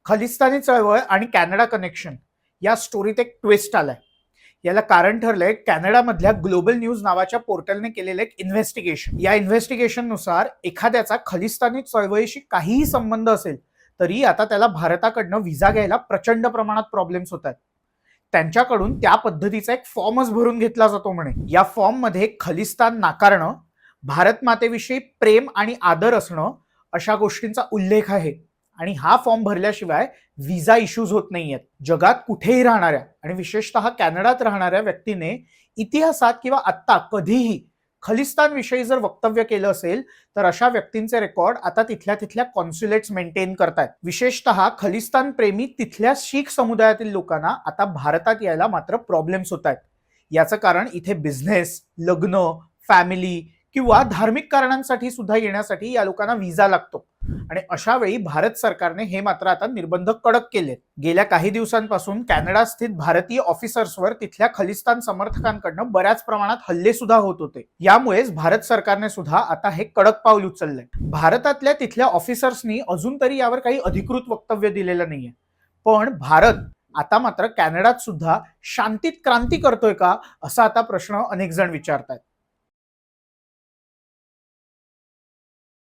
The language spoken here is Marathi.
खलिस्तानी चळवळ आणि कॅनडा कनेक्शन या स्टोरीत एक ट्विस्ट आलाय. याला कारण ठरलंय कॅनडामधल्या ग्लोबल न्यूज नावाच्या पोर्टलने केलेलं एक इन्व्हेस्टिगेशन. या इन्व्हेस्टिगेशन नुसार एखाद्याचा खलिस्तानी चळवळीशी काहीही संबंध असेल तरी आता त्याला भारताकडनं व्हिसा घ्यायला प्रचंड प्रमाणात प्रॉब्लेम्स होत आहेत. त्यांच्याकडून त्या पद्धतीचा एक फॉर्मच भरून घेतला जातो म्हणे. या फॉर्म मध्ये खलिस्तान नाकारणं, भारत मातेविषयी प्रेम आणि आदर असणं अशा गोष्टींचा उल्लेख आहे. आणि हा फॉर्म भरल्याशिवाय व्हिसा इश्यूज होत नाहीयेत. जगात कुठेही राहणाऱ्या आणि विशेषतः कॅनडात राहणाऱ्या व्यक्तीने इतिहासात किंवा आत्ता कधीही खलिस्तान विषयी जर वक्तव्य केलं असेल तर अशा व्यक्तींचे रेकॉर्ड आता तिथल्या कॉन्स्युलेट्स मेंटेन करतायत. विशेषतः खलिस्तान प्रेमी तिथल्या शीख समुदायातील लोकांना आता भारतात यायला मात्र प्रॉब्लेम्स होत आहेत. याचं कारण इथे बिझनेस, लग्न, फॅमिली किंवा धार्मिक कारणांसाठी सुद्धा येण्यासाठी या लोकांना व्हिसा लागतो. आणि अशा वेळी भारत सरकारने हे मात्र आता निर्बंध कडक केलेत. गेल्या काही दिवसांपासून कॅनडा स्थित भारतीय ऑफिसर्सवर तिथल्या खलिस्तान समर्थकांकडनं बऱ्याच प्रमाणात हल्ले सुद्धा होत होते. यामुळेच भारत सरकारने सुद्धा आता हे कडक पाऊल उचललंय. भारतातल्या तिथल्या ऑफिसर्सनी अजून तरी यावर काही अधिकृत वक्तव्य दिलेलं नाहीये. पण भारत आता मात्र कॅनडात सुद्धा शांतीत क्रांती करतोय का, असा आता प्रश्न अनेक जण विचारतात.